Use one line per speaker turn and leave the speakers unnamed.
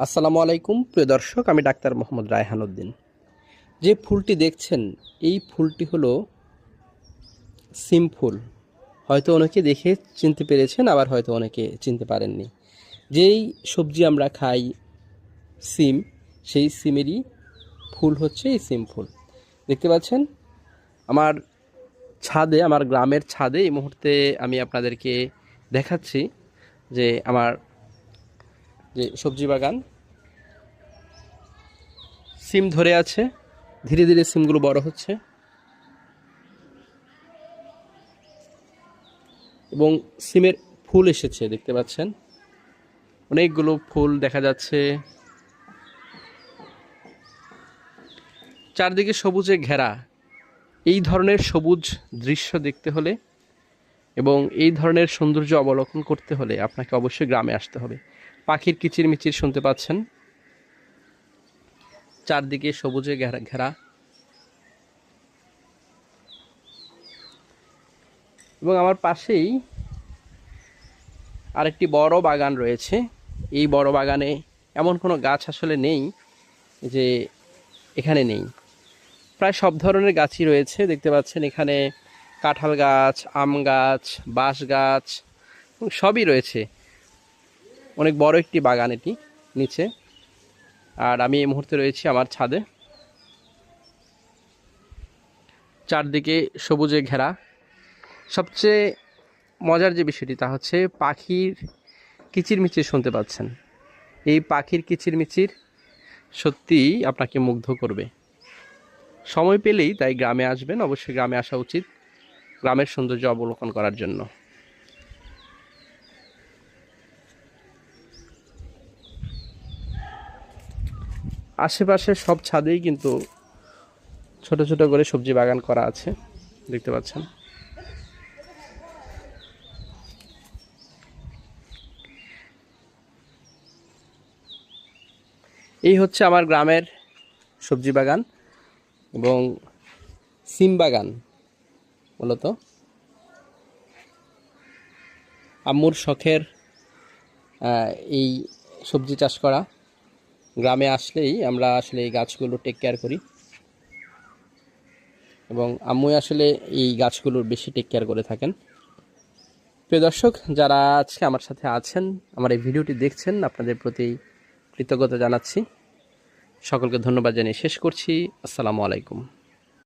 আসসালামু আলাইকুম প্রিয় দর্শক, আমি ডাক্তার মোহাম্মদ রায়হান উদ্দিন। যে ফুলটি দেখছেন এই ফুলটি হলো সিম ফুল। হয়তো অনেকে দেখে চিনতে পেরেছেন, আবার হয়তো অনেকে চিনতে পারেননি। যেই সবজি আমরা খাই সিম, সেই সিমেরই ফুল হচ্ছে এই সিম ফুল। দেখতে পাচ্ছেন আমার ছাদে, আমার গ্রামের ছাদে এই মুহূর্তে আমি আপনাদেরকে দেখাচ্ছি যে আমার যে সবজি বাগান সিম ধরে আছে। ধীরে ধীরে সিমগুলো বড় হচ্ছে এবং সিমের ফুল এসেছে, দেখতে পাচ্ছেন অনেকগুলো ফুল দেখা যাচ্ছে। চারদিকে সবুজে ঘেরা। এই ধরনের সবুজ দৃশ্য দেখতে হলে এবং এই ধরনের সৌন্দর্য অবলোকন করতে হলে আপনাকে অবশ্যই গ্রামে আসতে হবে। পাখির কিচিরমিচির শুনতে পাচ্ছেন, চারদিকে সবুজে ঘেরা ঘেরা এবং আমার পাশেই আরেকটি বড় বাগান রয়েছে। এই বড় বাগানে এমন কোনো গাছ আসলে নেই যে এখানে নেই। প্রায় সব ধরনের গাছই রয়েছে। দেখতে পাচ্ছেন এখানে কাঁঠাল গাছ, আম গাছ, বাঁশ গাছ সবই রয়েছে। অনেক বড় একটি বাগান এটি নিচে। আর আমি এই মুহূর্তে রয়েছি আমার ছাদে। চারদিকে সবুজে ঘেরা। সবচেয়ে মজার যে বিষয়টি তা হচ্ছে পাখির কিচিরমিচির শুনতে পাচ্ছেন। এই পাখির কিচিরমিচির সত্যিই আপনাকে মুগ্ধ করবে। সময় পেলেই তাই গ্রামে আসবেন, অবশ্যই গ্রামে আসা উচিত গ্রামের সৌন্দর্য অবলোকন করার জন্য। আশেপাশে সব ছাদেই কিন্তু ছোট ছোট করে সবজি বাগান করা আছে, দেখতে পাচ্ছেন। এই হচ্ছে আমার গ্রামের সবজি বাগান এবং সিম বাগান। মূলত আম্মুর শখের এই সবজি চাষ করা। গ্রামে আসলেই আমরা আসলে এই গাছগুলো টেক কেয়ার করি এবং আম্মুই আসলে এই গাছগুলোর বেশি টেক কেয়ার করে থাকেন। প্রিয় দর্শক, যারা আজকে আমার সাথে আছেন, আমার এই ভিডিওটি দেখছেন, আপনাদের প্রতি কৃতজ্ঞতা জানাচ্ছি। সকলকে ধন্যবাদ জানিয়ে শেষ করছি। আসসালামু আলাইকুম।